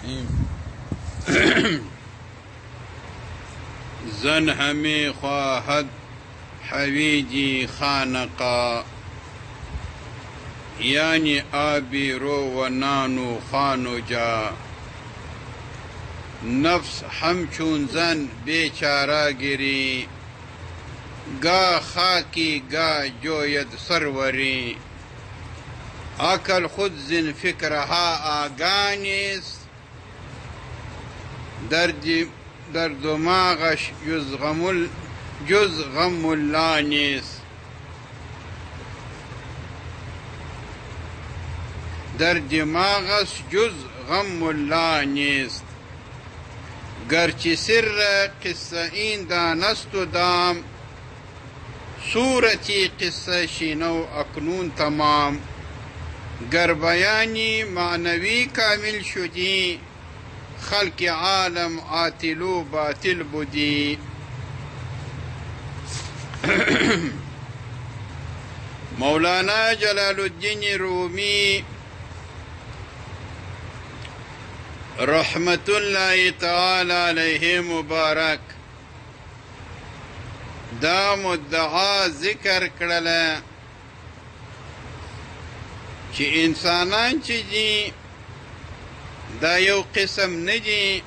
الرحیم زن ہمیں خواہد حویجی خانقا یعنی آبی رو و نانو خانو جا نفس همچون زن بیچارا گری گاه خاکی گاه جوید سروری عقل خود زن فکرها آگاه نیست در دماغش جز غم الله نیست در دماغش جز غم الله نیست گرچه سر قصه این دانست و دام صورتی قصه شنو اکنون تمام گر بیانی معنوی کامل شدی خلق عالم عاطل و باطل بودی مولانا جلال الدین رومی رحمت الله تعالی علیه مبارک دا مدعا ذکر کړله چې انسانان چې دي دا یو قسم نه دي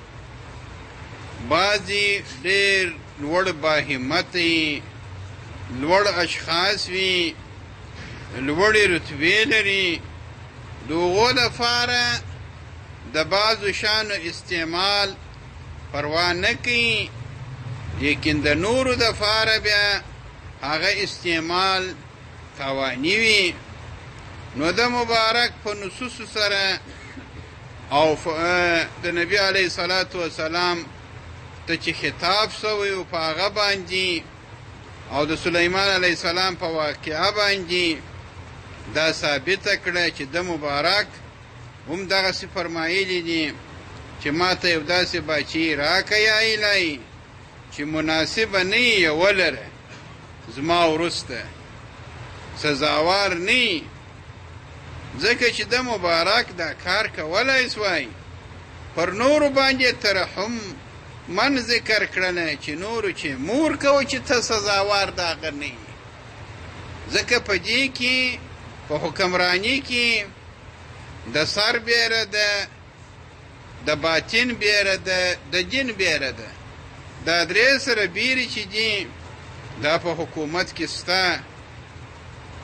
بعضې ډېر لوړ باهمت وي لوړ اشخاص وي لوړې رتبې لري د هغو لپاره د بعضو شانو استعمال پروا نه کوي لیکن د نورو دپاره بیا هغه استعمال تاواني وي نو د مبارک په نصوصو سره او د نبی علیه صلات وسلام ته چې خطاب سوی و په هغه باندې او د سلیمان علیه السلام په واقعه باندې دا ثابته کړه چې د مبارک هم دغسې فرمایلي دي چې ما ته یو داسې باچي راکه یا الهي چې مناسبه نه یې ولره زما وروسته سزاوار نه ځکه چې د مبارک دا کار کولی سوای پر نورو باندې ترحم من ذکر کړنه چې نورو چې مور کوه چې ته سزاوار د هغه نه یې ځکه په دې کې په حکمرانی کې د سر بیره ده د باطن بیره ده د دین بیره ده دا درې سره بیرې چې دي دا په حکومت کې سته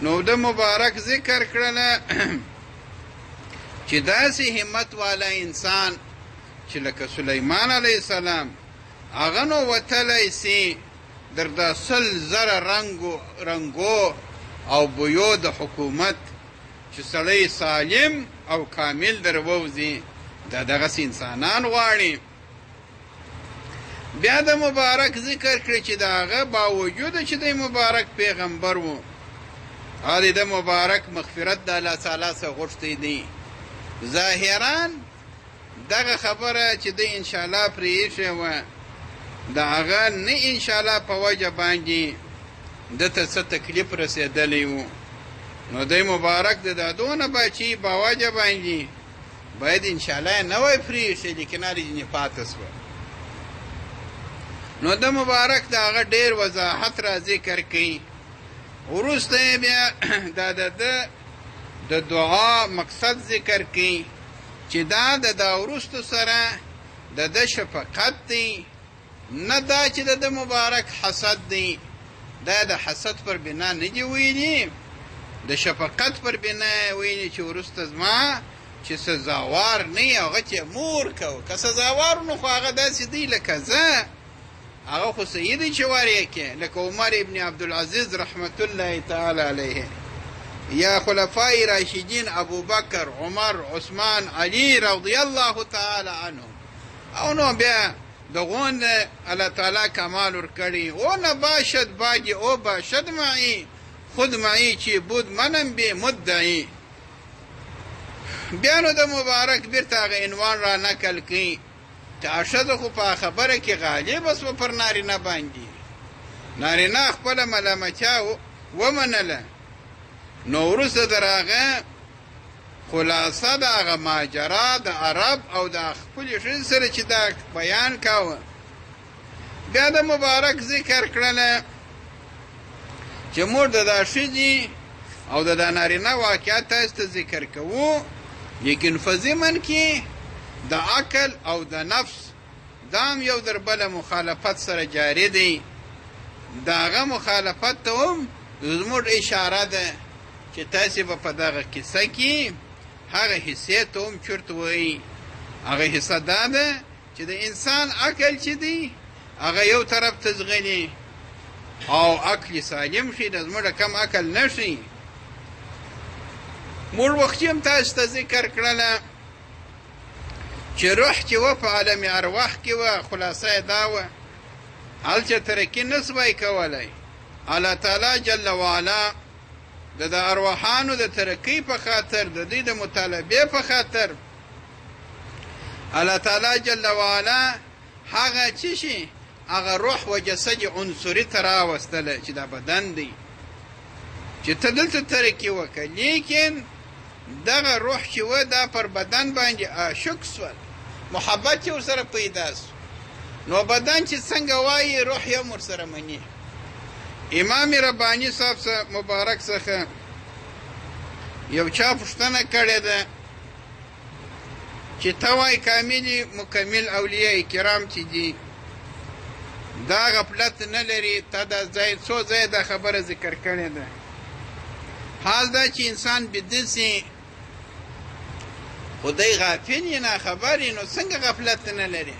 نو د مبارک ذکر کړله چې داسې همت والا انسان چې لکه سلیمان علیه السلام هغه نو وتلی سي در دا 100,000 رنګو او بویو د حکومت چې سړی سالم او کامل در ووځي دا دغسې انسانان غواړي بیا د مبارک ذکر کړي چې د هغه باوجوده چې د مبارک پیغمبر و هغه د مبارک مغفرت د الله تعالی څخه غوښتی دی ظاهرا دغه خبره چې د انشاءالله پرې ایښې وه د هغه نه انشاءالله په وجه باندې ده ته څه تکلیف رسېدلی و نو دی مبارک د دا دونه باچي په وجه باندې باید انشاءالله یې نه وای پرې ایښې لیکن هلې ځینې پاته سوه نو د مبارک د هغه ډېر وضاحت را ذکر کوي وروسته یې بیا دا د دعا مقصد ذکر کوي چې دا د دا وروستو سره د شفقت دی نه دا چې د مبارک حسد دی دا د حسد پر بنا نه دي ویلي د شفقت پر بنا ویلي چې وروسته زما چې سزاوار نه یې هغه چې مور کوه که سزاوار نو خو هغه داسې دی لکه زه هغه خو صحیح دی چې ور یې کې لکه عمر ابن عبدالعزیز رحمت الله تعالی علیه یا خلفای راشدین ابوبکر عمر عثمان علی رضی الله تعالی عنهم او نو بیا دغون الله تعالی کمال ورکړي او نه باشد باجی او باشد معی خود معی چې بود منم به مدعی بیا نو د مبارک بیرته هغه عنوان را نقل کړي چې ښځه خو په خبره کې غالبه سوه پر نارینه باندې نارینه خپله ملامتیا ومنله نو وروسته در هغه خلاصه د هغه ماجرا د عرب او د خپلې ښځې سره چې دا بیان کاوه. بیا د مبارک ذکر کړله چې موږ د دا ښځې او د دا نارینه واقعیت تاسو ته ذکر کوو، لیکن په ضمن کې د عقل او د نفس دا هم یو در بله مخالفت سره جاری دی. د هغه مخالفت ته هم زموږ اشاره ده چې تاسې به په دغه کیسه کې هغه حصې ته هم چورت وایي. هغه حصه دا ده چې د انسان عقل چې دی هغه یو طرف ته ځغلي او عقل سالم شي، د زموږ کم عقل نه شي. موږ وختي هم تاسو ته ذکر کړله چې روح چې وه په عالم ارواح کې وه، خلاصه یې دا وه هلته ترقي نه سوای کولی. الله تعالی جل وعلا د ارواحانو د ترقۍ په خاطر، د دوی د مطالبې په خاطر الله تعالی جل وعلا هغه څه شي هغه روح و جسد عنصري ته راوستله چې دا بدن دی چې ته دلته ترقي وکړه، لیکن دغه روح چې و دا پر بدن باندې عاشق سول، محبت یې ورسره پیدا سو. نو بدن چې څنګه وایي روح یې هم ورسره مني. امام رباني صاحب مبارک څخه یو چا پوښتنه کړې ده چې ته وایې کاملي مکمل اولیاء کرام چې دي دا غفلت نه لري، تا دا ځای څو ځای دا خبره ذکر کړې ده. حال دا چې انسان بدسي خدای غافل یې نه خبر یې، نو څنګه غفلت نه لري؟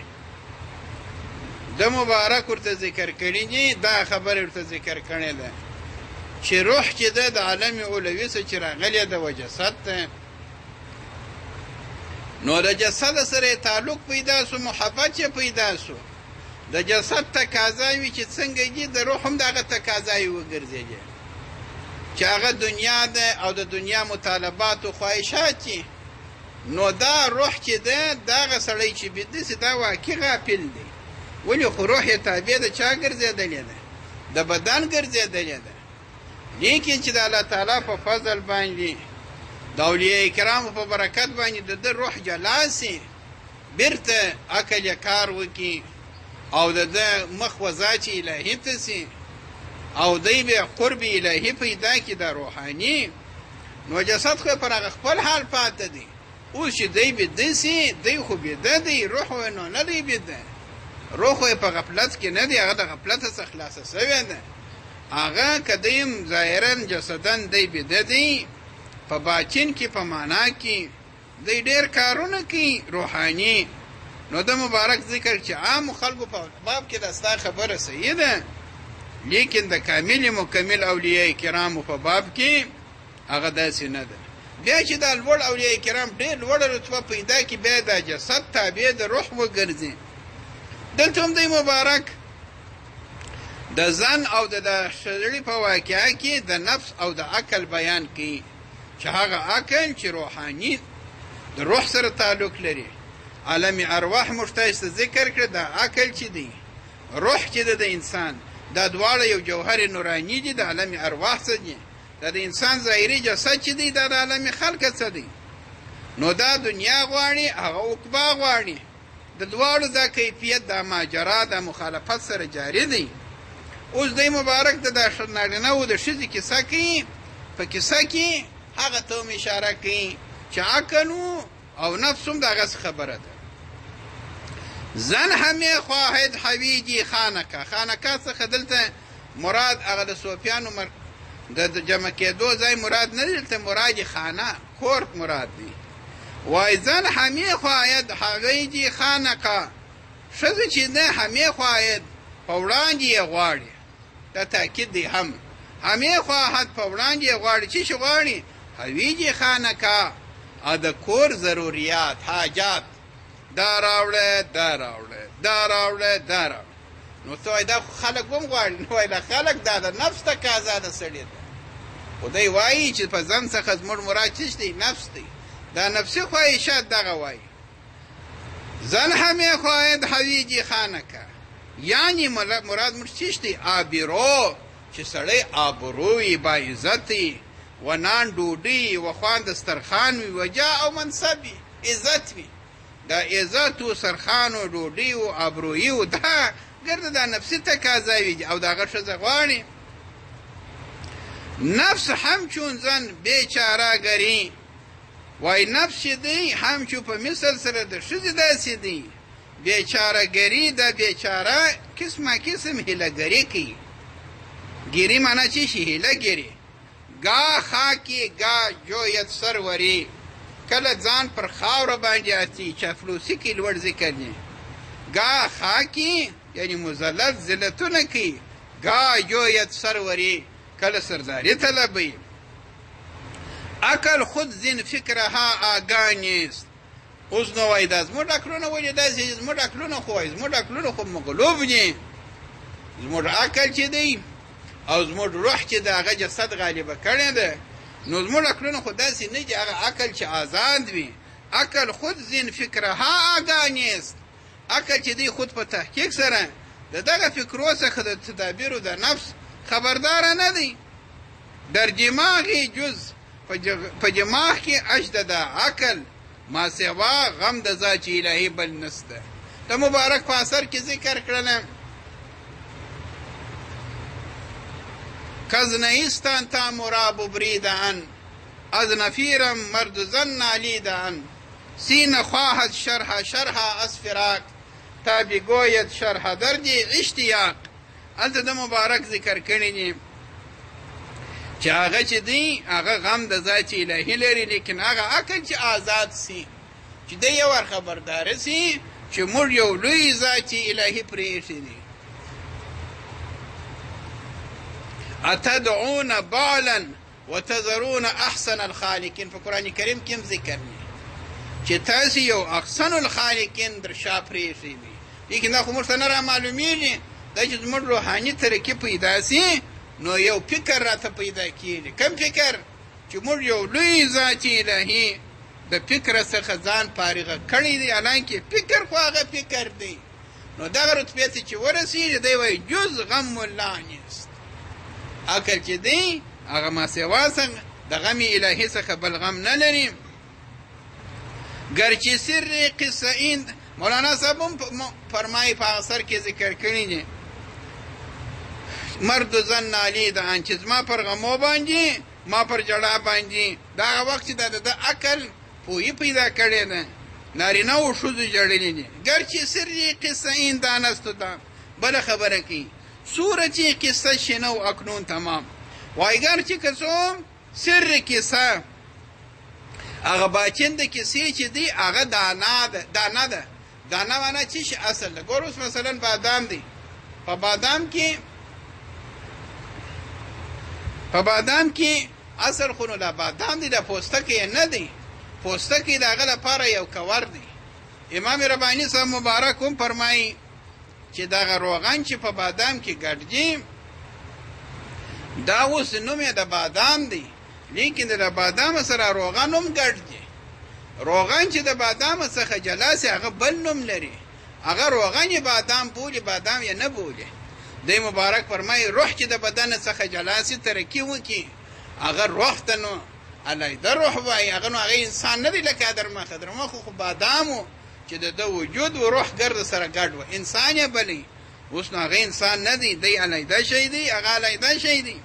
د مبارک ورته ذکر کړي دي، دا خبره ورته ذکر کړې ده چې روح چې ده د عالم علوي څخه چې راغلی ده و جسد ته، نو د جسد سره تعلق پیدا سو، محبت یې پیدا سو. د جسد تقاضا وي چې څنګه دي، د روح هم دغه تقاضا یې وګرځېدې چې هغه دنیا ده او د دنیا مطالبات او خواهشات دي. نو دا روح چې ده دغه سړی چې بدسي دا واقع غافل دی. ولې خو روح یې تابع د چا ګرځېدلې ده؟ د بدن ګرځېدلې ده. لیکن چې د الله تعالی په فضل باندې د اولیاء کرامو په برکت باندې د ده روح جلا سي، بیرته عقل یې کار وکړي او د ده مخ و ذات الهي ته سي او دی به قرب الهي پیدا کړي د روحاني. نو جسد خو پر هغه خپل حال پاته دی. اوس چې دی بده سي، دی خو بده دی، روح یې نو نه دی بده. روح یې په غفلت کې نه دی، هغه د غفلت څخه خلاصه سوی ده. هغه که دیم ظاهرا جسدن دی بده دی، په باطن کې په معنا کې دی ډېر کارونه کوي روحاني. نو د مبارک ذکر چې عام خلکو په باب کې د ستا خبره صحیح ده، لیکن د کامل مکمل اولیاء کرامو په باب کې هغه داسې نه ده. بیا چې دا لوړ اولیاء کرام ډېر لوړه رتبه پیدا کړي، بیا د جسد تابع د روح وګرځي. دلته هم دی مبارک د ځان او د سړي په واقعه کې د نفس او د عقل بیان کوي چې هغه عقل چې روحاني د روح سره تعلق لري. عالم ارواح مشتاق ذکر کړ، د عقل چې دی روح چې د انسان دا دواړه یو جوهر نورانی دي، د عالم ارواح څخه دي. د انسان ظاهري جسد چې دی دا د عالم خلق څخه دی. نو دا دنیا غواړي، هغه عقبا غواړي. د دواړو دا کیفیت د ماجرا د مخالفت سره جاری دی. اوس دی مبارک د نارینه و د ښځې کیسه کوي. په کیسه کې هغه ته هم اشاره کوي چې عقل او نفس هم د هغه خبره ده. زن همې خواهد حویجي خانکه. خانکه څخه دلته مراد هغه د صوفیانو د جمع کېدو ځای مراد نه دی، دلته مراد خانه کورت مراد دی. وای زن همې خواهد حویجي خانکه، ښځه چې نه همې خواهد په وړاندې یې غواړي، دا تاکید دی هم همې خواهد په وړاندې یې غواړي. څه شی غواړي؟ حویجي خانکه، د کور ضروریات حاجات، دا راوړه دا راوړه دا راوړه دا راوړه. نو ته وایي دا خلک هم غواړي. نو وایي دا خلک دا د نفس تقاضا د سړي ده. خدای وایي چې په ځان څخه زموږ مراد څه دی؟ نفس دی. دا نفسي خواهشات دغه وایي. زن همې خواهد حویجي خانکه، یعنی مراد موږ څه دی؟ آبرو، چې سړی آبروي با عزتي و نان ډوډۍ و خوان دسترخوان وي و جاه او منصب وي عزت وي دا عزت و سرخان و ډوډۍ و ابرویي و دا ګرده دا نفسي تقاضا وي او د هغه ښځه غواړي نفس همچون زن بیچاره گری وای نفس چې دی همچون په مثل سره د ښځې داسې دی بیچاره گری دا بیچاره قسمه قسم هیله گری کوي گیری معنا چی شي هیله گیری گاه خاکی گاه جویت سروری کله ځان پر خاوره باندې اچي چاپلوسي کې لوړ ذکر دی گاه خاکی یعنی مذلت ذلتونه کوي گاه جویت سروری کله سرداری طلبی عقل خود زین فکرها آگاه نیست اوس نو وای دا زموږ عقلونه ولې داسې زموږ عقلونه خو وای زموږ عقلونه خو مغلوب دي زموږ عقل چې دی او زموږ روح چې د هغه جسد غالبه کړی ده نو زموږ عقلونه خو داسې نه دي هغه عقل چې آزاد وي عقل خود زین فکرها آگاه نیست عقل چې دی خود په تحقیق سره د دغه فکرو څخه د تدابیرو د نفس خبرداره نه دی در دماغی جز په دماغ کې اجد د عقل ما سوا غم د ذات الهی بل نسته د مبارک په اثر کې ذکر کړل کز نیستان تا مراب بریدان از نفیرم مرد زن نالیدان سین خواهد شرح از فراق تا بگوید شرح دردی اشتیاق هلته د مبارک ذکر کړی دي چې هغه چې دی هغه غم د ذات الهي لري لیکن هغه عقل چې آزاد سي چې دی یو خبردار سي چې موږ یو لوی ذات الهي پرېښی دی اتدعون بالا وتذرون احسن الخالقین په قرآن کریم کې هم ذکر دی چې تاسو یو احسن الخالقین در شا پرېښی دی لیکن دا خو موږ ته نه رامعلومیږي دا چې زموږ روحاني ترقي پیدا سي نو یو فکر راته پیدا کیږي کوم فکر چې موږ یو لوی ذات الهي د فکر څخه ځان فارغه کړی دی حالانکه فکر خو هغه فکر دی نو دغه رتبې ته چې ورسېږي دی وایي جز غم الله نیست عقل چې دی هغه ما سوا څنګه د غم الهي څخه بل غم نه لري ګرچې سر قصه این مولانا صاحب هم فرمایي په اثر کې ذکر کړی دی مرد زن نالیدان چې زما پر غمو باندې ما پر جړا باندې دا هغه وخت چې د عقل پوهی پیدا کړی ده نارینه او ښځو جړلي دي ګرچې سر قصه این دانستو ده بله خبره کوي صورت قصه شنو اکنون تمام وای ګرچې که څه سر قصه هغه باچن د کیسې چې دی هغه دانه ده دانه معنا چې شي اصل ده ګور اوس مثلا بادام دی په بادام کې اصل خو نو د بادام دی د پوستکی نه دی پوستکی د هغه لپاره یو کور دی امام رباني صاحب مبارک هم فرمایي چې دغه روغن چې په بادام کې ګډجي دا اوس نوم یې د بادام دی لیکن د بادام سره روغن هم ګډجي روغن چې د بادام څخه جلا سي هغه بل نوم لري هغه روغن بادام بولي بادام یې نه بولي دی مبارک فرمایي روح چې د بدن څخه جلا سي ترقي وکړي هغه روح ته نو علیده روح وایي هغه نو هغه انسان نه دی لکه درمخ خو بادامو چې د وجود و روح ګرد سره ګډ و انسان یې بلی اوس نو هغه انسان نه دی دی علیده شی دی هغه علیده شی دی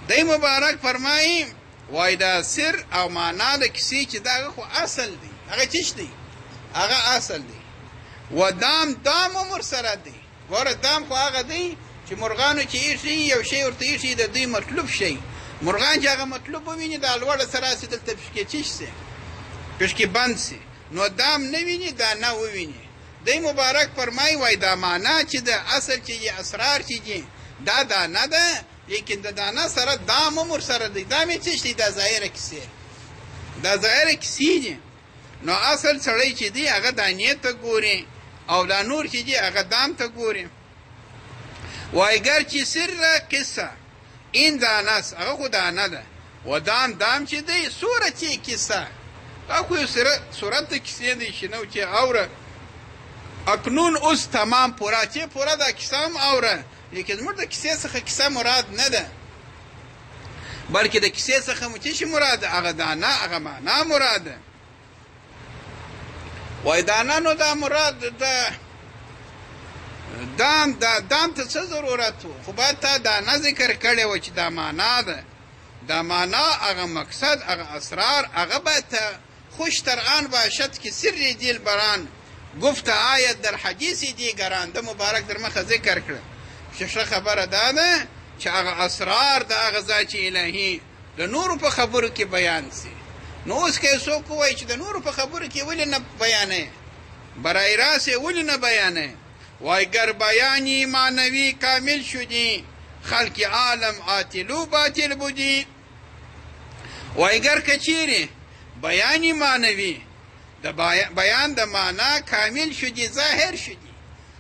دی مبارک فرمایي وای دا سر او معنا د کیسې چې دا خو اصل دی هغه چیش دی هغه اصل دی و دام عمر سره دی ګوره دام خو هغه دی چې مرغانو چې ایښي یو شی ورته ایښي د دوی مطلوب شي مرغان چې هغه مطلوب وویني دا لوړه سره سي دلته پشکې چیش سي پشکې بند سي نو دام نه ویني دا نه وویني دی مبارک فرمایي وای دا معنا چې د اصل چې یې اسرار چې دي دا دانه ده لیکن د دانه سره دام عمر سره دی دام یې چیش دی دا ظاهره کیسې دا ظاهره کیسې دي نو اصل سړی چې دی هغه دانې ته ګوري او دا نور چې دی هغه دام ته ګوري وای ګرچې سر قصه این دانست هغه خو دانه ده و دام چې دی صورت کیسه هغه خو صورت د کیسې دی شنو چې اوره اکنون اوس تمام پورا چې پورا دا کیسه هم اوره لیکن زموږ د کیسې څخه کیسه مراد نه ده بلکې د کیسې څخه مو څه شي مراد ده؟ هغه دانا، هغه معنا مراد ده. وایي دانا نو دا مراد ده دام ته څه ضرورت و؟ خو باید تا دانا ذکر کړی و چې دا معنا ده. دا معنا، هغه مقصد، هغه اسرار، هغه باید ته خوش تران باشد که سر دلبران گفت آید در حدیث دیگران. د مبارک در مخه ذکر کړه چې ښه خبره دا ده چې هغه اسرار د هغه ذات الهي د نورو په خبرو کې بیان سي. نو اوس که څوک ووایي چې د نورو په خبرو کې ولې نه بیانوي، برای راست ولې نه بیانوي؟ وای گر بیانی معنوی کامل شدی خلق عالم عاطلو باطل بودی. وای گر کچیری بیانی معنوی د بیان د معنا کامل شدی، ظاهر شدی،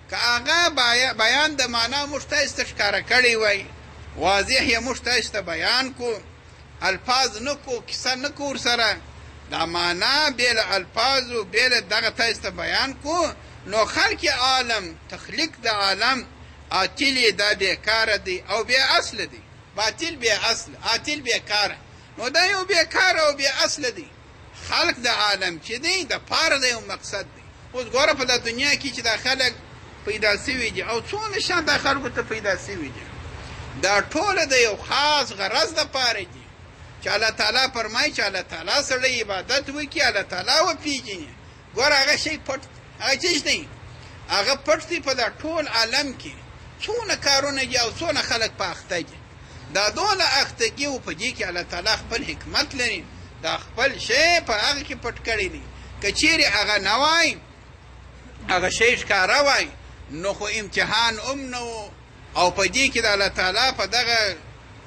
که هغه بیان د معنا موږ تاسو ته ښکاره کړی وای، واضح یې موږ تاسو ته بیان کو، الفاظ نه کو، کیسه نه کو ورسره، دا معنا بې له الفاظو بې له دغه تاسو ته بیان کو، نو خلق عالم، تخلیق د عالم عاطل دا بیکاره دی او بې اصل دی. باطل بې اصل، عاطل بیکاره، نو دا یو بیکاره او بې اصل دی. خلق د عالم چې دی د پاره د یو مقصد دی. اوس ګوره په دا دنیا کې چې دا خلک پیدا سوي دي او څونه شان دا خلکو ته پیدا سوي دي، دا ټوله د یو خاص غرض دپاره دي چې الله تعالی فرمایي چې الله تعالی سړی عبادت وکړي، الله تعالی وپېژني. ګوره هغه شی پټ، هغه څه دی؟ هغه پټ دی په دا ټول عالم کې. څونه کارونه دي او څونه خلک په اخته دي. دا دونه اختګي او په دې کې الله تعالی خپل حکمت لري، دا خپل شی په هغه کې پټ کړی دی. که چیرې هغه نه وای، هغه شی ښکاره وای، نو خو امتحان نه و. او په دې کې د الله تعالی په دغه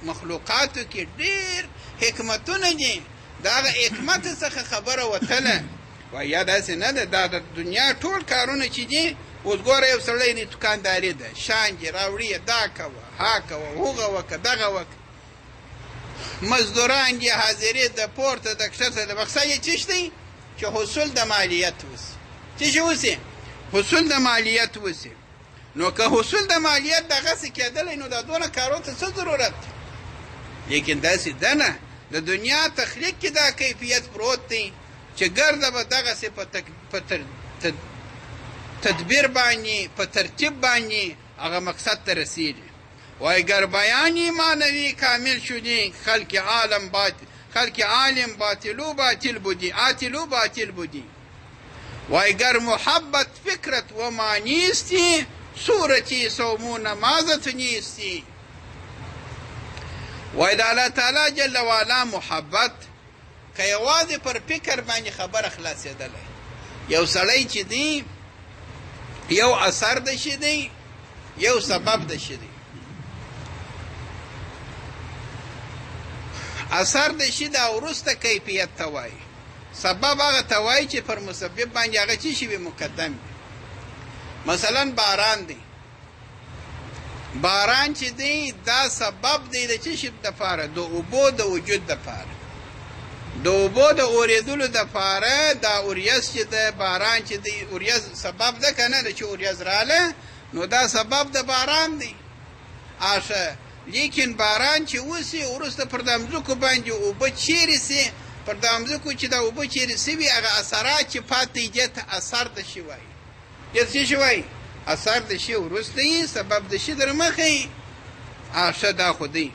مخلوقاتو کې ډېر حکمتونه دي. د هغه حکمت څخه خبره وتله. وایي یا داسې نه ده، دا د دنیا ټول کارونه چې دي. اوس ګوره یو سړی دی دوکانداري ده، شانګې راوړي، دا کوه، ها کوه، هغه وکړه، دغه وکړه، مزدوران دي، حاضرې د پورته د کښته د مقصد یې څه دی؟ چې حصول د مالیت وسي. څه شي وسي؟ حصول د مالیت وسي. نو که حصول د مالیت دغسې کېدلی، نو دا دونه کارو ته څه ضرورت دی؟ لیکن داسې ده نه، د دنیا تخلیق کې دا کیفیت پروت دی چې ګرده به دغسې په تدبیر باندې، په ترتیب باندې هغه مقصد ته رسېږي. وای گر بیانی معنوی کامل شدی خلق عالم باطلو باطل بودی، عاطلو باطل بودی. وای گر محبت فکرت و معنیستی صورتی سومو نمازت نیستی. وای د الله تعالی جل وعلا محبت که یوازې پر فکر باندې خبره خلاصېدلی، یو سړی چې دی یو اثر د شي دی، یو سبب د شي دی. اثر د شي دا وروسته کیفیت ته وایي، سبب هغه ته وایي چې پر مسبب باندې هغه څه شي وي، مقدم وي. مثلا باران دی، باران چې دی دا سبب دی د څه شي دپاره؟ د اوبو د وجود دپاره، د اوبو د اورېدلو دپاره. دا اوریځ چې د باران چې دی، اوریځ سبب ده که نه؟ چې اوریځ راله، نو دا سبب د باران دی. اشه لیکن باران چې وسي وروسته پر د مځکو باندې اوبه چیرې سي، پر د مځکو چې دا اوبه چیرې سوي، هغه اثرات چې پاتې دي ته اثر د شي وایي. دې څه شي وایي؟ اثر د شي وروسته یي، سبب د شي در مخه یي. اشه دا خو دی.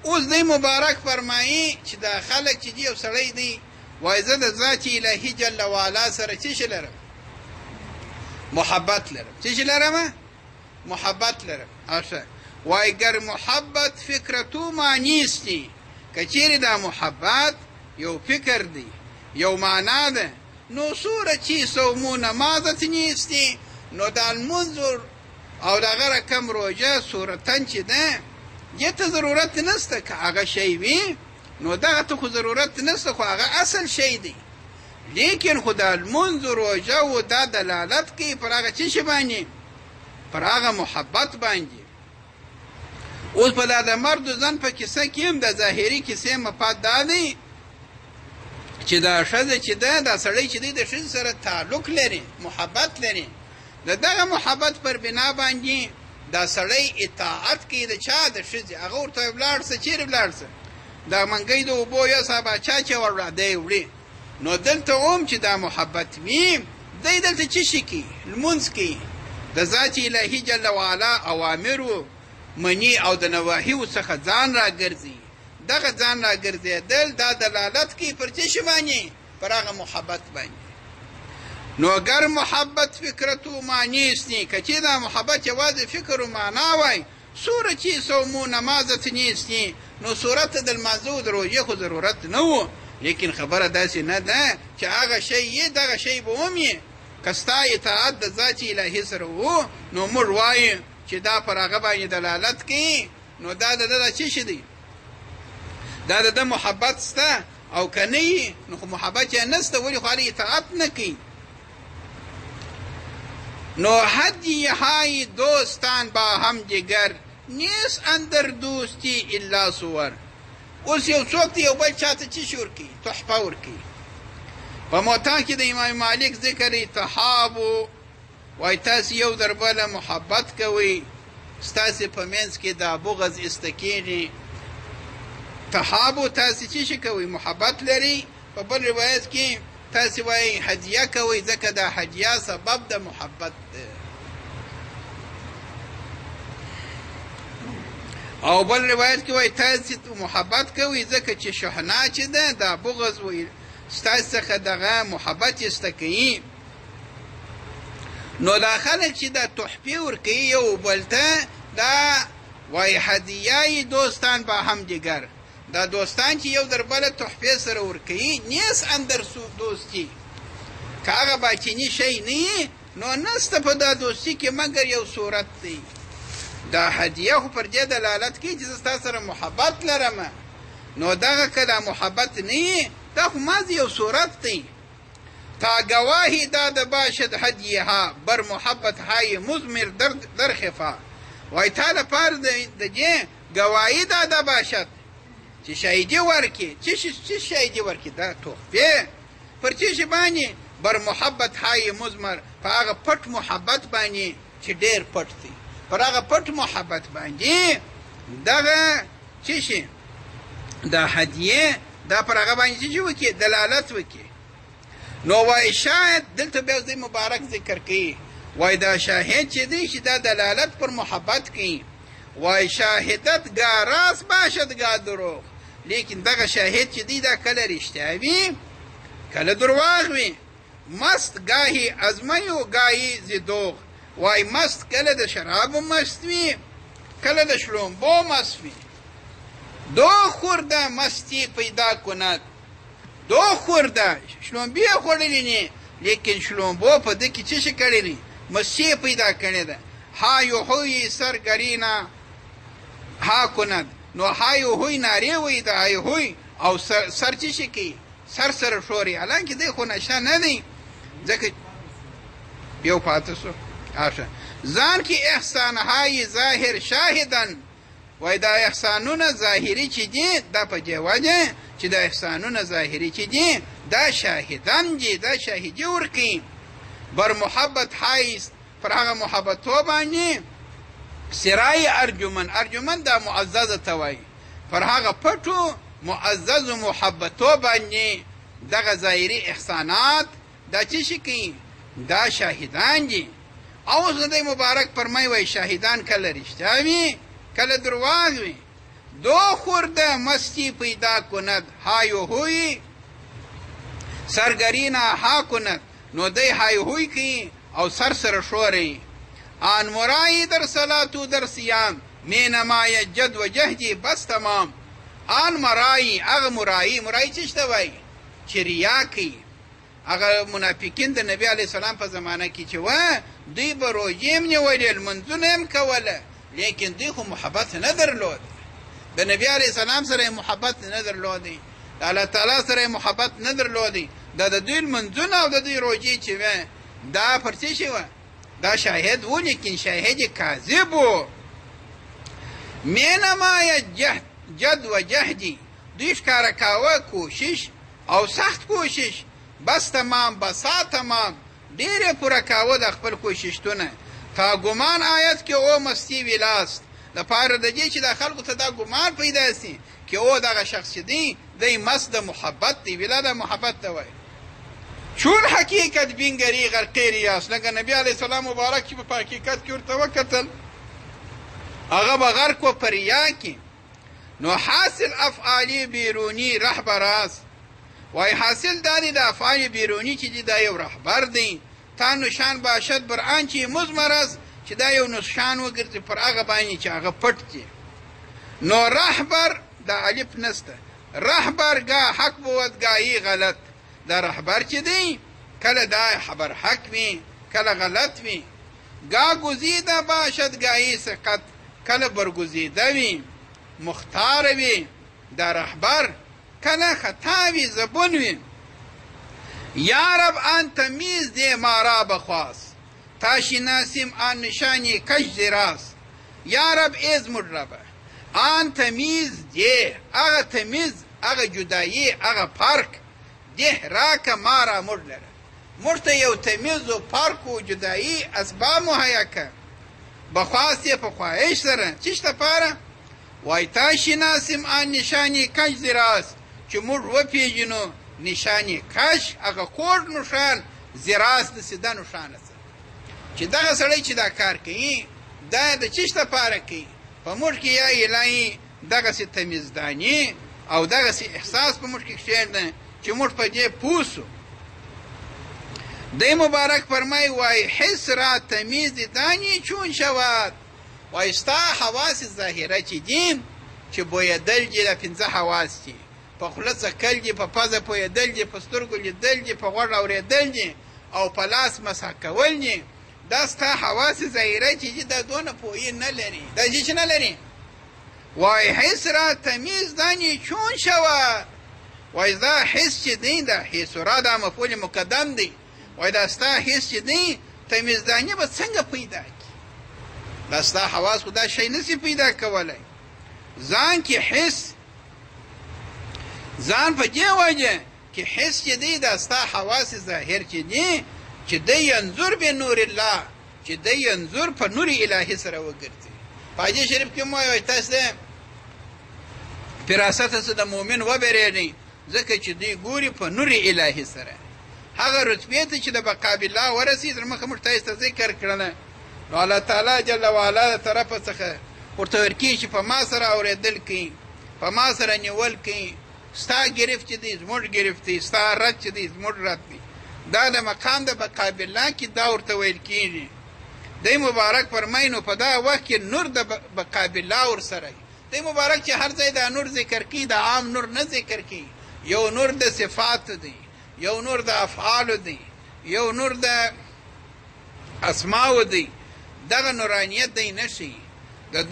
اوس دی مبارک فرمایي چې دا خلک چې دی یو سړی دی، وایي زه د ذات الهي جل وعلا سره څه شی لرم؟ محبت لرم. څه شی لرم؟ محبت لرم. اشه وای گر محبت فکرتو معنیستی، که چیرې دا محبت یو فکر دی، یو معنا ده، نو صورتی سومو نمازت نیستی. نو دا المنظر او دغه رقم روژه صورتن چې ده دې ته ضرورت نسته. که هغه شی وي نو دغه ته خو ضرورت نسته، خو هغه اصل شی دی. لیکن خو دا المنظر روژه و دا دلالت کوي پر هغه څه شي باندې؟ پر هغه محبت باندې. اوس په دا د مرد و زن په کیسه کې هم د ظاهري کیسې مفاد دا دی چې دا ښځه چې ده، دا سړی چې دی د ښځې سره تعلق لري، محبت لري. د دغه محبت پر بنا باندې دا سړی اطاعت کوي د چا؟ د ښځې. هغه ورته ولاړ شه، چیرې ولاړ شه؟ دا منګی د اوبو یو ساباچا چې ور دی وړي نو دلته اوم چې دا محبت وي دی دلته څه شي کوي لمونځ کوي د ذات الهي جل وعلا اوامرو مني او د نواهیو څخه ځان راګرځي دغه ځان راګرځېدل دا دلالت کوي پر څه شي باندې پر هغه محبت باندې نو اگر محبت فکرت و معنی اسنی که چی دا محبت یوازې فکر و معنا وای سوره چې صومو نمازت نیستی نو صورت د لمانځه او د روژې خو ضرورت نه و لیکن خبره داسې نه ده چې هغه شی یې دغه شی به هم یې که ستا اطاعت د ذات الهي سره و نو موږ وایو چې دا پر هغه باندې دلالت کوي نو دا د ده څه شی دی دا د ده محبت سته او که نه یي نو خو محبت یې نسته ولې خو هغه اطاعت نه کوي نو هدی های دوستان با هم دیگر نیست اندر دوستی الا صور اوس یو څوک دی یو بل چاته څه شي ورکوي تحفه ورکوي په موطا کې د امام مالک ذکر یې تحابو وایي تاسې یو در بله محبت کوئ ستاسې په منځ کې دا بغض ایسته کېږي تحابو تاسې څه شي کوئ محبت لري په بل روایت کې تاسې وایي هدیه کوئ ځکه دا هدیه سبب د محبت دی او بل روایت کې وایي تاسې محبت کوئ ځکه چې شحنا چې ده دا بغض وایي ستاسې څخه دغه محبت ایسته کوي نو دا خلک چې دا تحفې ورکوي یو بل ته دا وایي هدیه دوستان با هم دیگر دا دوستان چې یو در بله تحفې سره ورکوي نیست اندر دوستی که هغه باطني شی نه یي نو نسته په دا دوستي کې مګر یو صورت دی دا هدیه خو پر دې دلالت کوي چې زه ستا سره محبت لرم نو دغه که دا محبت نه یي دا خو مازې یو صورت دی تا گواهی داده باشد هدیها بر محبت های مزمر در خفا وای تا لپاره د دې گواهی داده باشد چې شهیدي ورکړي څه شهیدي ورکړي دا تحفې پر څه شي باندې بر محبت های مزمر په هغه پټ محبت باندې چې ډېر پټ دی پر هغه پټ محبت باندې دغه څه شي دا هدیه دا پر هغه باندې څه وکړي دلالت وکړي نو وای شاهد دلته بیا ځای مبارک ذکر کوي وای دا شاهد چې دی چې دا دلالت پر محبت کوي وای شاهدت گاه راست باشد گاه دروغ لیکن دغه شاهد چې دی دا کله رښتیا وي کله درواغ وي مست گاهی ازمی و گاهی زدوغ وای مست کله د شرابو مست وي کله د شلومبو مست وي دو خورده مستی پیدا کند دو خورده شلومبی خوړلې نه لیکن شلومبو په دې کې څه شي کړی دی مستی پیدا کړی ده هایو هوی سرګرینا ها کند نو هایو هوی ناری وی دا هایو هوی او سر څه شي کوي سر سره شوري حالانکه دی خو نشه نه دی ځکه یو پاتې سو ځان کې احسان های ظاهر شاهدن وای دا احسانونه ظاهري چې دي دا په دې وجه چې دا احسانونه ظاهري چې دي دا شاهدان دي دا شاهدي ورکوي بر محبت حایست پر هغه محبتو باندې سرای ارجمن دا معززه ته وایي پر هغه پټو معزز محبتو باندې دغه ظاهري احسانات دا څه شي کوي دا شاهدان دي او خدای مبارک فرمایي وای شاهدان کله رښتیا وي کله درواغ وي دو خورده مستی پیدا کند هایو هوی سرگرینا ها کند نو دی هایو هوی کی او سر سر شوری آن مرایی در صلاتو در سیام می نمای جد و جهدی بس تمام آن مرایی اغا مرایی چشتا وای چی ریا کی اغا منافقین د نبی علیه السلام په زمانه کې چې و دوی به روژې هم نیولې لمونځونه هم کوله لیکن دوی خو محبت نه درلود د نبی علیه السلام سره محبت نه درلودی د الله تعالی سره محبت نه درلودی دا د دوی لمونځونه او د دوی روژې چې وه دا پر څه شي وه دا شاهد و لیکن شاهد کاذب و می نماید جد و جهدی دوی ښکاره کاوه کوشش او سخت کوشش بس تمام بسا تمام ډیره پوره کاوه د خپل کوششتونه تا ګمان آیت کې او مستی ویلاست لپاره د دې چې دا خلکو ته دا ګمان پیدا سي چې او دغه شخص چې دی دی مست د محبت دی ویلا د محبت ته وایي چون حقیقت بینگری غرقی ریاست لکه نبی علیه السلام مبارک چې په حقیقت کې ورته وکتل هغه به غرق و په ریا کې نو حاصل افعالی بیرونی رهبر است وای حاصل دا دی د افعال بیرونی چې دی دا یو رهبر دی تا نشان باشد بر آنچه مضمر است چې دا یو نشان وګرځي پر هغه باندې چې هغه پټ دی نو رهبر دا الف نسته رهبر گاه حق بود گاهی غلط دا رهبر چې دی کله دا خبر حق وي کله غلط وي گاه گزیده باشد گاهی سقط کله برگزیده وي مختار وي دا رهبر کله خطا وي زبون وي یا رب آن تمیز دی ما را بخواست تا شناسیم آن نشانی کش زراست یا رب از مرربه آن تمیز دی اغا تمیز اغا جدایی اغا پارک ده راکه ما را مر لره مر ته یو تمیز و پارک و جدایی اسباب مهیا که بخواست یې په خواهش سره چیش لپاره وای تا شناسیم آن نشانی کش زراست چې موږ وپېژنو نشانی کش هغه کوږ نشان زراست د سیده نشانه سره چې دغه سړی چې دا کار کوي دا د چیش لپاره کوي په موږ کې یا الهي دغسې تمیزداني او دغسې احساس په موږ کې کښېږده چې موږ په دې پوه سو دی مبارک فرمای وای حس را تمیز دانی چون شود وای ستا حواس ظاهره چې دي چې بویدل دي د پنځه حواس دي په خوله څکل دي په پزه پوهېدل دي په سترګو لیدل دي په غوږ اورېدل دي او په لاس مسح کول دي دا ستا حواس ظاهره چې دي دا دونه پوهې نه لري دا چې نه لري وای حس را تمیز دانی چون شود وای دا حس چې دی دا حس را دا مفعول مقدم دی وای دا ستا حس چې دی تمیزداني به څنګه پیدا کړي دا ستا حواس خو دا شی نسي پیدا کولی ځان کې حس ځان په دې وجه کې حس چې دی دا ستا حواس ظاهر چې دی چې دی ینظر بنور الله چې دی ینظر په نور الهي سره وګرځي په حدیث شریف کې مو وایي تاسو د فراست څخه د مؤمن وبېرېږئ ځکه چې دوی ګوري په نور الهي سره هغه رتبې ته چې د بقا بالله ورسي تر مخه موږ تاسو ته ذکر کړله نو الله تعالی جل وعلا د طرفه څخه ورته ورکوي چې په ما سره اورېدل کوي په ما سره نیول کوي ستا ګرفت چې دی زموږ ګرفت دی ستا رد چې دی زموږ رد دی دا د مقام د بقا بالله کې دا ورته ویل کېږي دی مبارک فرمایي نو په دا وخت کې نور د بقا بالله ورسره دی مبارک چې هر ځای دا نور ذکر کوي د عام نور نه ذکر کوي یو نور د صفات دی یو نور د افعال دی یو نور د اسماء دی دغه نورانیت دی نشي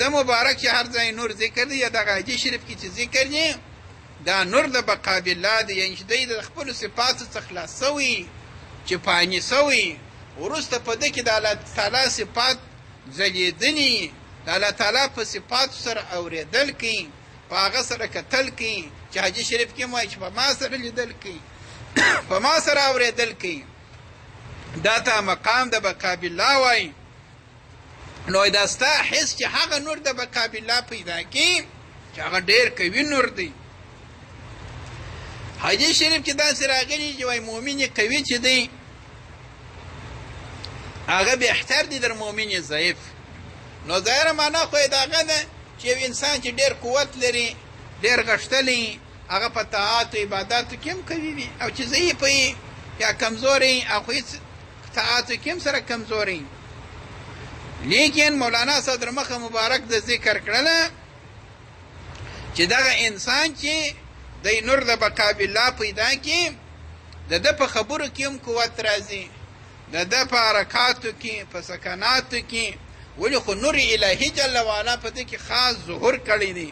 د مبارک چې هر ځای نور ذکر دی یا دغه حدیث شریف کې چې ذکر دی دا نور د بقا بالله دی یعنې چې دی د خپلو صفاتو څخه خلاص سوی چې فاني سوی وروسته په ده کې د الله تعالی صفات ځلېدلي د الله تعالی په صفاتو سره اورېدل کوي په هغه سره کتل کوي چې حدیث شریف کې وایي چې په ما سره لیدل کوي په ما سره اورېدل کوي دا ته مقام د بقا بالله وایي نو دا ستا حس چې هغه نور د بقا بالله پیدا کوي چې هغه ډېر قوي نور دی حدیث شریف کې داسې راغلي چې وایي مؤمن قوي چې دی هغه بهتر دی در مؤمن ضعیف نو ظاهره معنا خو یې د هغه ده چې یو انسان چې ډېر قوت لري ډېر غښتلی هغه په طاعات و عباداتو کې هم قوي وي او چې ضعیف وي یا کمزوری هغه هېڅ طاعاتو کې هم سره کمزوری لیکن مولانا صدر مخه مبارک د ذکر کړله چې دغه انسان چې دی نور د بقا بالله پیدا کړي د ده په خبرو کې هم قوت راځي د ده په حرکاتو کې په سکناتو کې ولې خو نور الهي جل وعلا په دې کې خاص ظهور کړی دی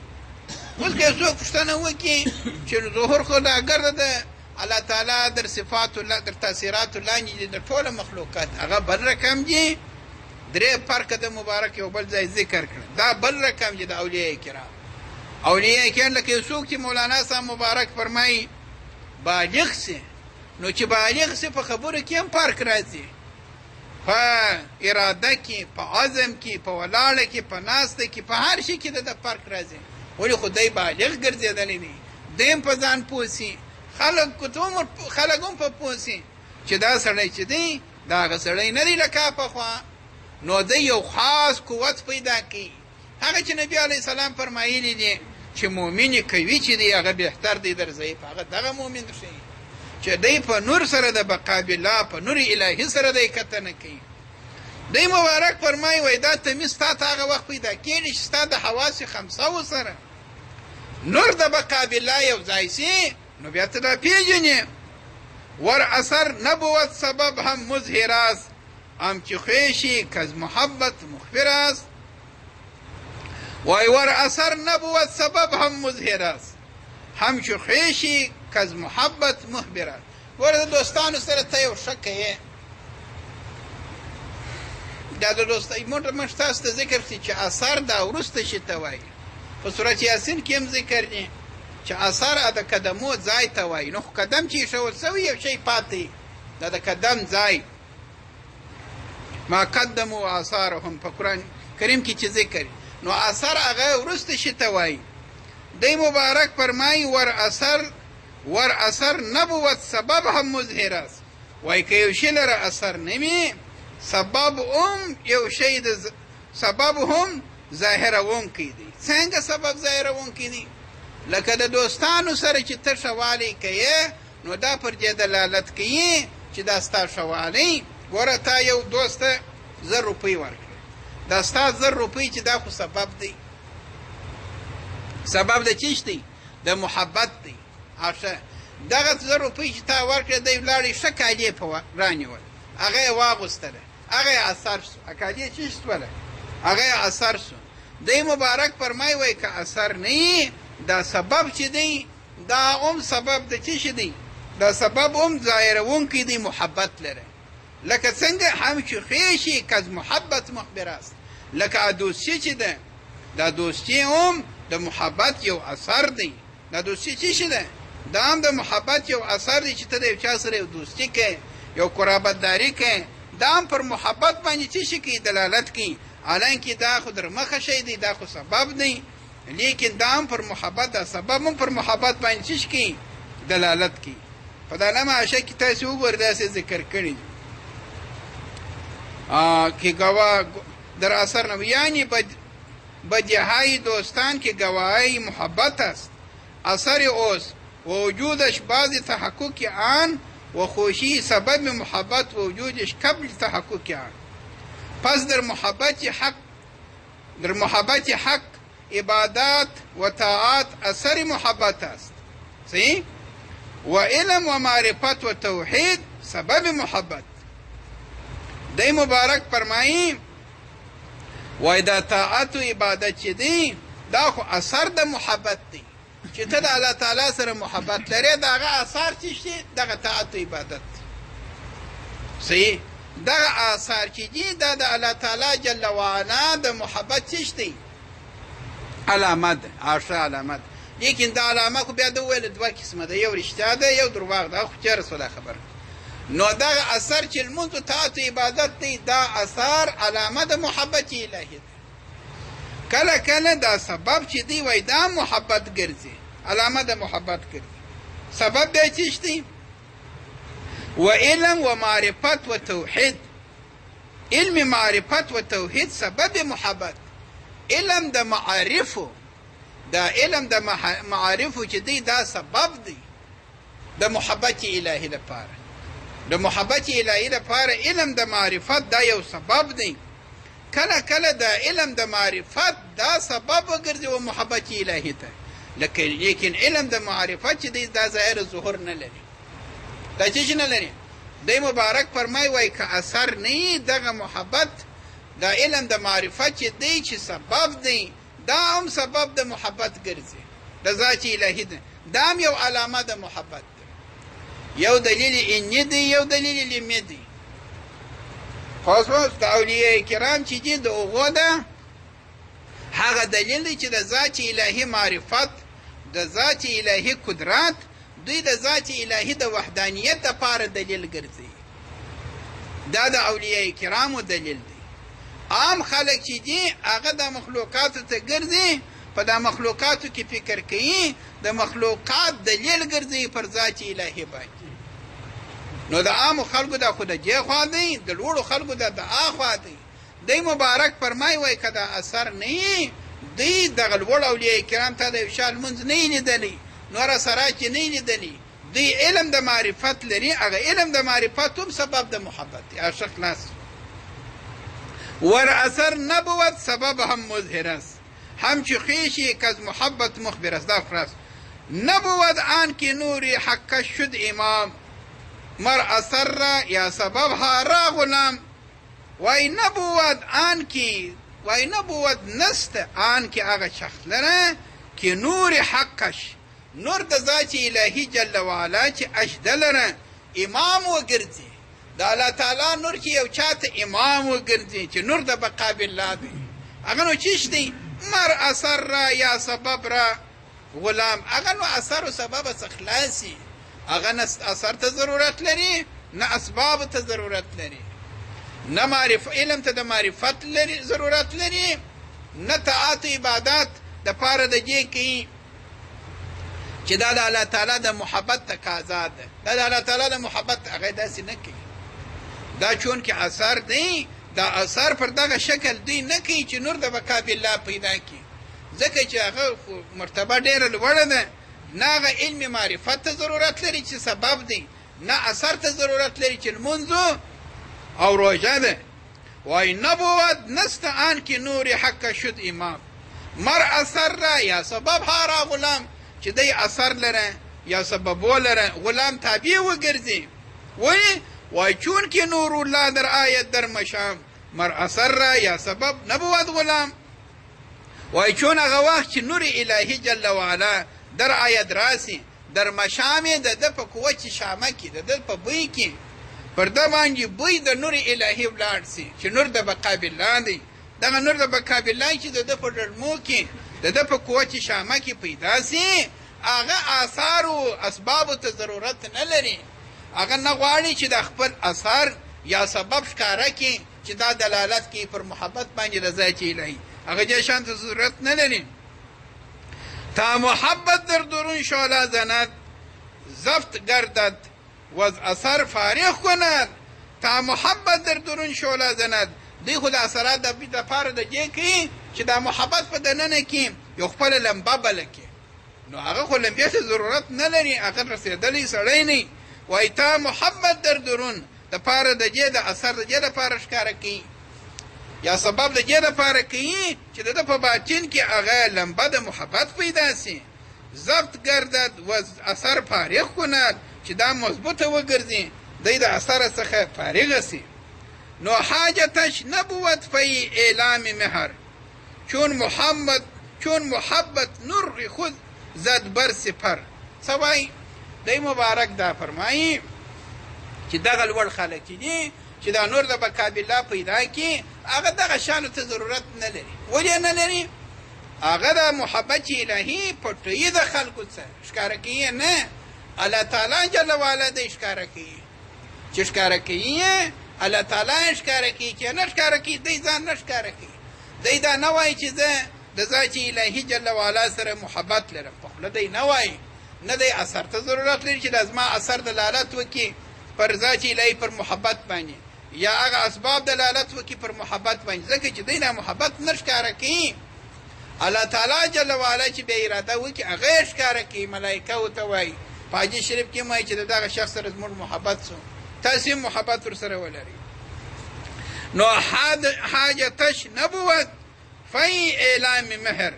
اوس که څوک پوښتنه وکړي چې ظهور خو دا ګرده ده الله تعالی در صفاتو در تاثیراتو لاندې دي د ټوله مخلوقات هغه بل رقم دي درې فرقه د مبارک یو بل ځای ذکر کړه دا بل رقم دي د اولیاء کرام اولیاء کرام لکه څوک چې مولانا صاحب مبارک فرمایي بالغ سي نو چې بالغ سي په خبرو کې هم فرق راځي په اراده کې په عزم کې په ولاړه کې په ناسته کې په هر شي کې د فرق راځي ولې خو دی بالغ ګرځېدلی دی دیم په ځان پوه سي خلک هم په پوه سي چې دا سړی چې دی دا هغه سړی نه دی لکه پخوا نو دی یو خاص قوت پیدا کوي هغه چې نبي علیه السلام فرمایلی دی چې مؤمن قوي چې دی هغه بهتر دی در ضعیف هغه دغه مؤمن شي چې دی په نور سره د بقابله په نور الهي سره دی کتنه کوي دی مبارک فرمایي وای دا تمیز ستا ته هغه وخت پیدا کېږي چې ستا د حواس خمسه سره نور د بقابله یو ځای سي نو بیا ته دا پیژنې ور اثر نبوت سبب هم مظهر است هم چې خویشی کز محبت مخبر است وای ور اثر نبوت سبب هم مظهر است هم چې خویشی کز محبت مخبر است ور د دوستانو سره ته یو شک یې دا د دوستۍ موږ تاسو ته ذکر چې اثر دا وروسته شي ته وایي په سورت یاسین کې هم ذکر دی چې اثر د قدمو ځای ته وایي نو قدم چې ایښول سوی یو شی پاتې دا د قدم ځای ما قدموا آثارهم په قرآن کریم کې چې ذکر نو اثر هغه وروسته شي ته وایي دی مبارک فرمایي ور اثر نبوت سبب هم مظهر است وایي که یو شی لره اثر نه وي سبب هم یو شی د سبب هم ظاهرونکی دی څنګه سبب ظاهرونکی دی لکه د دوستانو سره چې ته ښه والی کوې نو دا پر دې دلالت کوي چې دا ستا ښه والی ګوره تا یو دوست ته 1000 روپۍ ورکړې دا ستا 1000 روپۍ چې دا خو سبب دی سبب د چیش دی د محبت دی ښه دغه 1000 روپۍ چې تا ورکړې دی ولاړې ښه کالي په رانیول هغه یې واغوستله هغه یې اثر سو کالي چیش سوله هغه یې اثر سو دی مبارک فرمایي وایي که اثر نه دا سبب چې دی دا هم سبب د چی شي دی دا سبب هم ظاهرونکی دی محبت لره لکه څنګه هم چې خویشي کز محبت مخبر است لکه دوستی چې ده دا دوستی هم د محبت یو اثر دی دا دوستی چی شي ده دا هم د محبت یو اثر دی چې ته د یو چا سره یو دوستی کوې یو قرابتداري کوې دا هم پر محبت باندې چی شي کوي دلالت کوي حالانکه دا خو در مخه شی دی دا خو سبب دی لیکن دا هم پر محبت دا سبب هم پر محبت باندې چی کوي دلالت کوي په دا علامه عائشه کې تاسو وګورئ داسې ذکر کړي که گواه در اثر نو یعنی بدیهای دوستان که گواهی محبت است اثر اوست و وجودش بعض تحقق آن و خوشی سبب محبت و وجودش قبل تحقق آن پس در محبت حق عبادات و طاعات اثر محبت است صحیح و علم و معرفت و توحید سبب محبت دی مبارک فرمایی وای دا طاعت و عبادت چې دی دا خو اثر د محبت دی چې ته د الله تعالی سره محبت لرې دغه اثر چې شي دغه طاعت و عبادت صحیح دغه اثر چې دی دا د الله تعالی جل وعلا د محبت چې دی علامه ده عاشه علامه ده لیکن دا علامه خو بیا د ویل دوه قسمه ده یو رښتیا ده یو دروغ ده خو چېرې سوله خبره نو دغه اثر چې لمونځ و طاعت و عبادت دی دا اثر علامه د محبت الهي ده کله کله دا سبب چې دی وای دا محبت ګرځي علامه د محبت ګرځي سبب بیا چیش دی و علم و معرفت و توحید علم معرفت و توحید سبب محبت علم د معارفو دا علم د معارفو چې دی دا سبب دی د محبت الهي لپاره د محبت الهي لپاره علم د معرفت دا یو سبب دی کله کله د علم د معرفت دا سبب وګرځي و محبت الهي ته لیکن علم د معرفت چې دی دا ظاهر ظهور نه لري دا چې نه لري دی مبارک فرمای وای که اثر نه دغه محبت دا علم د معرفت چې دی چې سبب دی دا هم سبب د محبت ګرځي د ذات الهي ده دا هم یو علامه د محبت ده یو دلیل انی دی یو دلیل لمی دی خاص د اولیاء کرام چې دي د هغو ده هغه دلیل دی چې د ذات الهي معرفت د ذات الهي قدرت دوی د ذات الهي د وحدانیت لپاره دلیل ګرځي دا د اولیاء کرامو دلیل دی. عام خلک چې دي هغه د مخلوقاتو ته ګرځي، په دا مخلوقاتو کې فکر کوي، د مخلوقات دلیل ګرځي پر ذات الهي باندې. نو د عامو خلکو دا خو د دې خوا دی، د لوړو خلکو دا د آ خوا دی. دی مبارک فرمایي وایي که دا اثر نه وي، دوی دغه لوړ اولیاء کرام ته د یو شا لمونځ نه یې لیدلی، نور اثرات یې نه یې لیدلي. دوی علم د معرفت لري، هغه علم د معرفت هم سبب د محبت دی. عاشق خلاص ور اثر نبود سبب هم مظهر است، همچو خویشی که از محبت مخبر است. دا خلاص نبود آن که نور حق شد امام، مر اثر را یا سبب ها را غلام. وای نبود آن که، وای نبود نست آن که هغه شخص لره که نور حقش، نور د ذات الهی جل وعلا چې اشده لره امام وګرځي. د الله تعالی نور چې یو چاته امام وګرځي چې نور د بقا بالله دی، هغه نو چیش دی؟ مر اثر را یا سبب را غلام. هغه نو اثر و سبب څخه خلاصي، هغه نه اثر ته ضرورت لري نه اسباب ته ضرورت لري، نه علم ته د معرفت لري ضرورت لري، نه طاعت عبادت د پاره د دې کوي چې دا د الله تعالی د محبت تقاضا ده. دا د الله تعالی د محبت هغه داسې نه کوي. دا چون کې اثر دی، دا اثر پر دغه شکل دی نه کوي چې نور د بقا بالله پیدا کړي، ځکه چې هغه مرتبه ډېره لوړه ده. نه هغه علم معرفت ته ضرورت لري چې سبب دی، نه اثر ته ضرورت لري چې لمونځ او روژه ده. وای نبود نست آن که نور حق شد امام، مر اثر را یا سبب ها را غلام. چې دی اثر لره یا سبب ولره غلام تابع وګرځي. وای چون که نور الله در آیت در مشام، مر اثر را یا سبب نبود غلام. وای چون هغه وخت چې نور الهی جل وعلا در آیت راسي، در مشام د ده په قوه چې شامه کې د ده په بوی کې پر ده باندې بوی د نور الهي ولاړ سي چې نور د بقا بالله دی. دغه نور د بقا بالله چې د ده په ډلمو کې د ده په قوه چې شامه کې پیدا سي، هغه آثار و اسبابو ته ضرورت نه لري. هغه نه غواړي چې د خپل اثر یا سبب ښکاره کړي چې دا دلالت کوي پر محبت باندې د ذات الهي، هغه دې شان ته ضرورت نه لري. تا محبت در درون شعله زند، زفت گردد و از اثر فارغ کند. تا محبت در درون شعله زند، دی خو د اثرات د پاره د دې کوي چې دا محبت په دننه کې یو خپله لمبه بله کړي. نو هغه خو لمبې ته ضرورت نه لري، هغه رسېدلی سړی نه. وایي تا محبت در درون د پاره د دې د اثر د دې دپاره ښکاره کوي یا سبب د دې دپاره کوي چې د ده په باطن کې هغه لمبه د محبت پیدا سي. ضبط گردد و اثر فارغ کند، چې دا مضبوطه وګرځي، دی د اثر څخه فارغه سي. نو حاجتش نبود فی اعلام مهر، چون محبت نور خود زد بر سپر. سوای دی مبارک دا فرمایي چې دغه لوړ خلک چې دي چې دا نور د بقا بالله پیدا کړي، هغه دغه شانو ته ضرورت نه لري. ولې نه لري؟ هغه د محبت الهي پټوي د خلکو څخه ښکاره کوي، نه الله تعالی جل وعلا دی ښکاره کوي. چې ښکاره کوي الله تعالی ښکاره کوي، چې نه ښکاره کوي دی ځان نه ښکاره کوي. دی دا نه وایي چې زه د ذات الهي جل وعلا سره محبت لرم، په خوله دی نه وایي. نه دی اثر ته ضرورت لري چې د زما اثر دلالت وکړي پر ذات الهي پر محبت باندې، یا هغه اسباب دلالت وکړي پر محبت باندې، ځکه چې دی نه محبت نه ښکاره کوي. الله تعالی جل وعلا چې بیا اراده وکړي هغه یې ښکاره کوي. ملایکه ورته وایي، په حدیث شریف کې هم وایي چې د دغه شخص سره زموږ محبت سو، تاسې هم محبت ورسره ولرئ. نو حاجتش نبود فی اعلام مهر،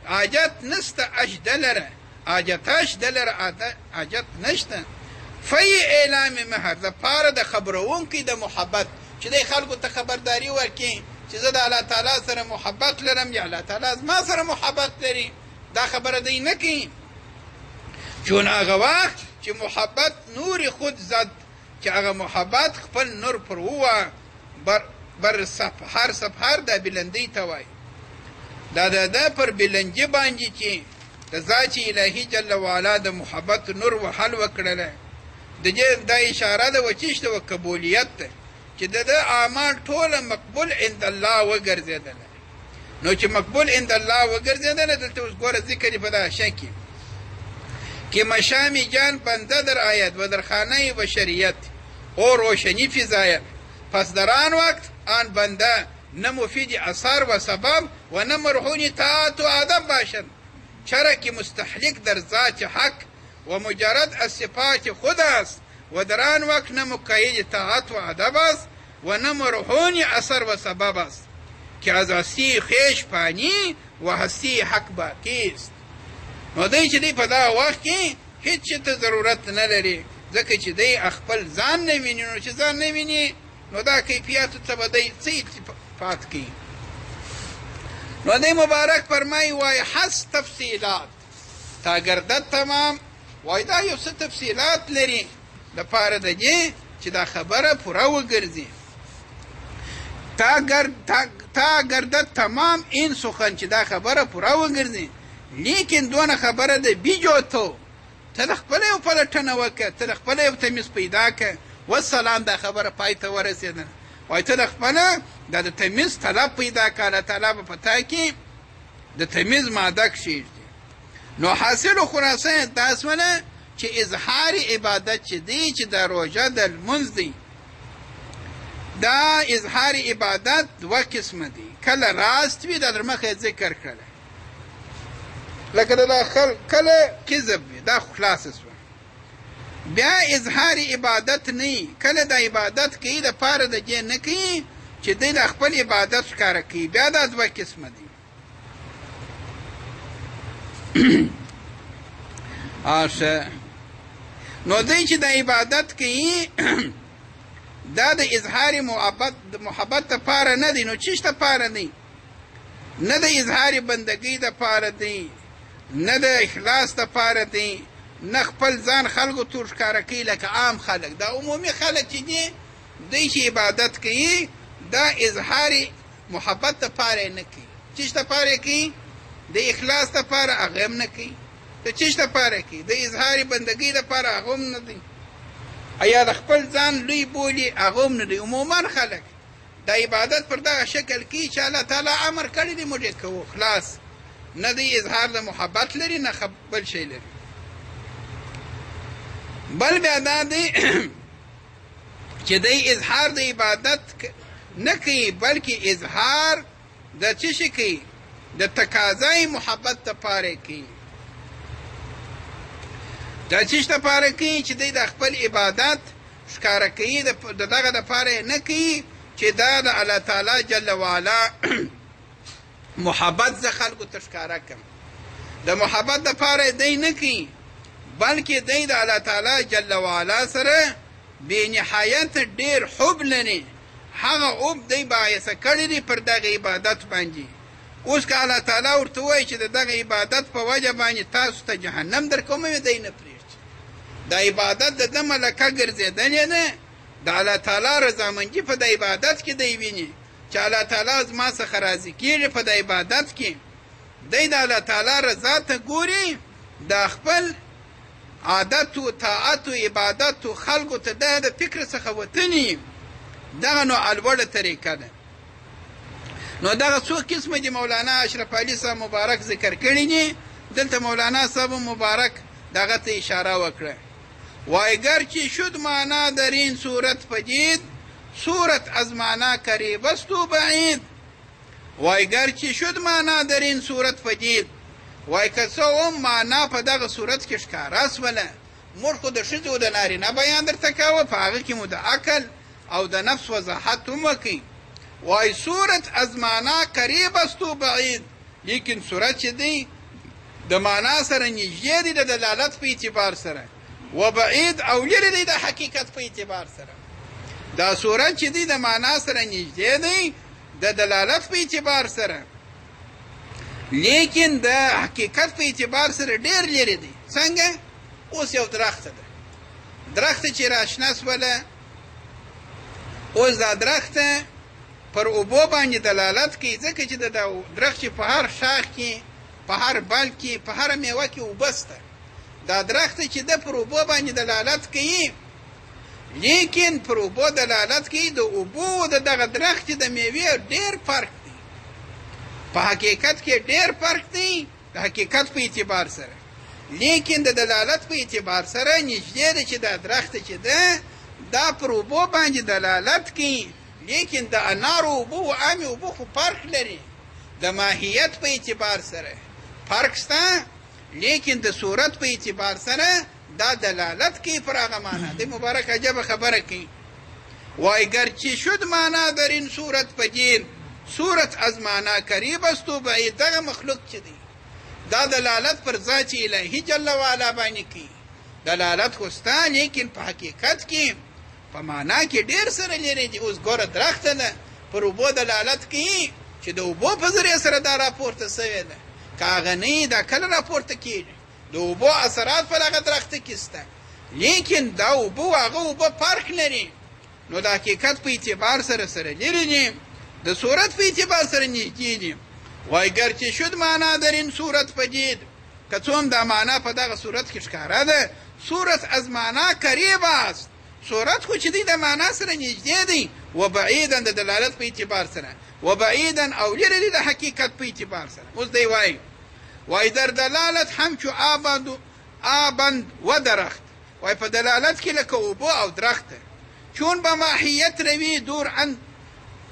حاجت نسته اجده لره، حاجتش دلره حاجت نشته. فی اعلام مهر، د پاره د خبرونکي د محبت چې دی خلکو ته خبرداری ورکړي چې زه د الله تعالی سره محبت لرم یا الله تعالی زما سره محبت لري، دا خبره دی نه کوي. چون هغه وخت چې محبت نور خود زد، چې هغه محبت خپل نور پر ووه بر سفر د بلندۍ ته وایي. دا د ده پر بلندي باندې چې د ذات الهي جل وعلا د محبت نور وحل وکړله، د دې دا اشاره ده و چیشته و قبولیت ده چې د ده اعمال ټوله مقبول عند الله وګرځېدله. نو چې مقبول عند الله وګرځېدله دلته اوس ګوره ذکر یې په دغه شی کې که مشامی جان بنده در آید و در خانه بشریت او روشنی فزاید پس در آن وقت آن بنده نه مفید اثر و سبب و نه مرهون طاعت و ادب باشد، چرا که مستحلق در ذات حق و مجرد از صفات خود است و در آن وقت نه مقید طاعت و ادب است و نه مرهون اثر و سبب است که از هستی خویش پانی و هستی حق باقی است. نو دی چې دی په دغه وخت کې هېڅ شي ته ضرورت نه لري، ځکه چې دی خپل ځان نه ویني. نو چې ځان نه ویني نو دا کیفیاتو ته به دی څه التفات کوي؟ نو دی مبارک فرمایي وای حس تفصیلات تا گردد تمام، وای دا یو څه تفصیلات لري دپاره د دې چې دا خبره پوره وګرځي. تا گردد تمام این سخن چې دا خبره پوره وګرځي، لیکن دونه خبره ده بیجو تو ته د خپله یو پلټنه وکړه، ته د خپله یو تمیز پیدا کړه. والسلام دا خبره پای ته ورسېده. وایي ته د خپله دا د تمیز طلب پیدا کړه، الله تعالی به په تا کې د تمیز ماده کښېږدي. نو حاصلو خلاصه یې دا شوله چې اظهار عبادت چې دی چې دا روژه د لمونځ دی، دا اظهار عبادت دوه قسمه دی. کله راست وي دا در مخه ذکر کړله، لکه د داخل کله کذب وي، دا خو خلاصه سوه. بیا اظهار عبادت نه وي، کله د عبادت کوي دپاره د دې نه کوي چې دی د خپل عبادت ښکاره کوي، بیا دا دوه قسمه دي. ښه نو دی چې د عبادت کوي دا د اظهار محبت دپاره نه دی. نو چیش دپاره دی؟ نه د اظهار بندګۍ دپاره دی، نه د اخلاص دپاره دی، نه خپل ځان خلکو ته ښکاره کوي لکه عام خلک. دا عمومي خلک چې دي دوی چې عبادت کوي دا اظهار محبت دپاره یې نه کوي. چیش دپاره کوي؟ د اخلاص دپاره هغه هم نه کوي. د چیش دپاره کوي؟ د اظهار بندګۍ دپاره هغه هم نه دی. یا د خپل ځان لوی بولي هغه هم نه دی. عموما خلک د عبادت پر دغه شکل کوي چې الله تعالی امر کړی دی موږ یې کوو، خلاص. نه دی اظهار د محبت لري نه بل شی لري. بل بیا دا دی چې دی اظهار د عبادت نه کوي بلکې اظهار د څه شي کوي؟ د تقاضای محبت دپاره کوي. دا څه دپاره کوي چې دی د خپل عبادت ښکاره کوي، د دغه دپاره یې نه کوي چې دا د الله تعالی جل وعلا محبت زه خلکو ته ښکاره کړم. د محبت دپاره دی نه کوي بلکې دی د الله تعالی جل وعلا سره بې نهایت ډېر حب لري. هغه حب دی باعثه کړی دی پر دغه عبادت باندې. اوس که الله تعالی ورته ووایي چې د دغه عبادت په وجه باندې تاسو ته جهنم در کوم، دی نه پرېږدي. د عبادت د ده ملکه ګرځېدلې ده، د الله تعالی رضامندي په د عبادت کې دی ویني چې الله تعالی زما څخه راضي کېږي. په د عبادت کې دی د الله تعالی رضا ته ګوري، د خپل عادت و طاعت و عبادت و خلکو ته د فکر څخه وتني. دغه نو الوړه طریقه ده. نو دغه څو قسمه دي مولانا اشرف علي صاحب مبارک ذکر کړي دي. دلته مولانا صاحب مبارک دغه ته اشاره وکړه. وای گرچه شد معنا در این صورت پدید، صورت از معنا قریب است و بعید. وای گرچه شد معنا در این صورت پدید، وای که څه هم معنا په دغه صورت کې ښکاره سوله. موږ خو د ښځې او د نارینه بیان درته کوه، په هغه کې مو د عقل او د نفس وضاحت هم وکړي. وای صورت از معنا قریب است و بعید، لیکن صورت چې دی د معنا سره نږدې دی د دلالت په اعتبار سره، و بعید او لرې دی د حقیقت په اعتبار سره. دا صورت چې دی د معنا سره نږدې دی د دلالت په اعتبار سره، لیکن د حقیقت په اعتبار سره ډېر لرې دی. څنګه؟ اوس یو درخته ده، درخته چې راشنه سوله، اوس دا درخته پر اوبو باندې دلالت کوي، ځکه چې د درخت چې په هر شاخ کې، په هر بل کې، په هره میوه کې اوبه شته. دا درخته چې ده پر اوبو باندې دلالت کوي، لیکن پر اوبو دلالت کوي د اوبو د دغه درخت د میوې ډېر فرق دی په حقیقت کې ډېر فرق دی د حقیقت په اعتبار سره لیکن د دلالت په اعتبار سره نږدې ده چې دا درخت چې ده دا پر اوبو باندې دلالت کوي لیکن د انارو اوبو و عامې اوبو خو فرق لري د ماهیت په اعتبار سره فرق شته لیکن د صورت په اعتبار سره دا دلالت کوي پر هغه معنا د مبارک عجبه خبره کوي وای گرچه شد معنا در این صورت پدید صورت از معنا قریب است و بعید دغه مخلوق چې دی دا دلالت پر ذات الهی جل وعلا باندې کوي دلالت خو سته لیکن په حقیقت کې په معنا کې ډېر سره لري چې اوس ګوره درخته ده پر اوبو دلالت کوي چې د اوبو په ذریعه سره دا راپورته سوې ده که هغه نه وي دا کله راپورته کېږي د اوبو اثرات په دغه درخته کې شته لیکن دا اوبو هغه اوبه فرق لري نو د حقیقت په اعتبار سره سره لرې دي د صورت په اعتبار سره نږدې دي وای گرچه شد معنا در این صورت پدید که څوم دا معنا په دغه صورت کې ښکاره ده صورت از معنا قریب است صورت خو چې دی د معنا سره نږدې دی و بعیدا د دلالت په اعتبار سره و بعیدا او لرې دی د حقیقت په اعتبار سره اوس دی وای در دلالت همچو آبند و درخت وای په دلالت کې لکه اوبو او درخت چون به ماهیت روي دور عن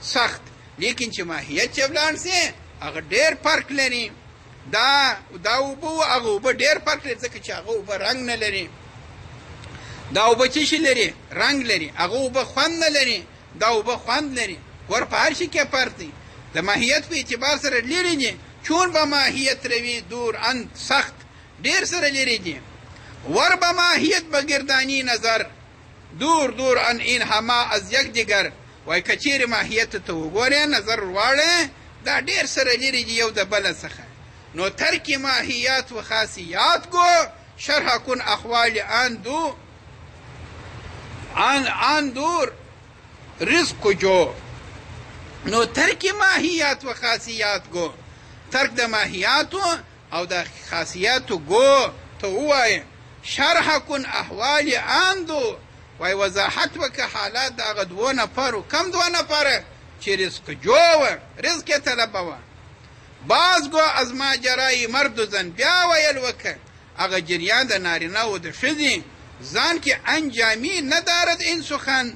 سخت لیکن چې ماهیت چې ولاړ سي هغه ډېر فرق لري دا اوبه هغه اوبه ډېر فرق لري ځکه چې هغه اوبه رنګ نه لري دا اوبه څه شي لري رنګ لري هغه اوبه خوند نه لري دا اوبه خوند لري ور په هر شي کې فرق دی د ماهیت په اعتبار سره لري دي چون به ماهیت روي دور عن سخت ډېر سره لري دي ور به ماهیت به گردانی نظر دور عن این همه از یک دیگر وای که چیرې ماهیت ته وګورې نظر واړې دا ډېر سره لري دي یو د بله څخه نو ترک ماهیات و خاصیات گو شرح کن احوال آن دور رزق جو نو ترک ماهیات و خاصیات گو ترک د ماهیاتو او د خاصیاتو گو ته ووایې شرح کن احوال آن دو وای وضاحت وکړه حالات د هغه دوو نفرو کم دوه نفره چې رزق جو وه رزق یې طلبوه باز گو از ماجرای مرد و زن بیا ویل وکړه هغه جریان د نارینه و د ښځې ځان کې انجامي نه دارد این سخن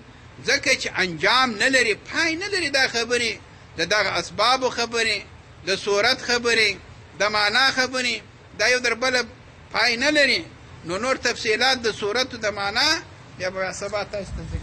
ځکه چې انجام نه لري پای نه لري دا خبرې د دغه اسبابو خبرې د صورت خبرې د معنا خبرې دا یو در بله پای نه لري نو نور تفصیلات د صورت و د معنا بیا به سبا تاسو ته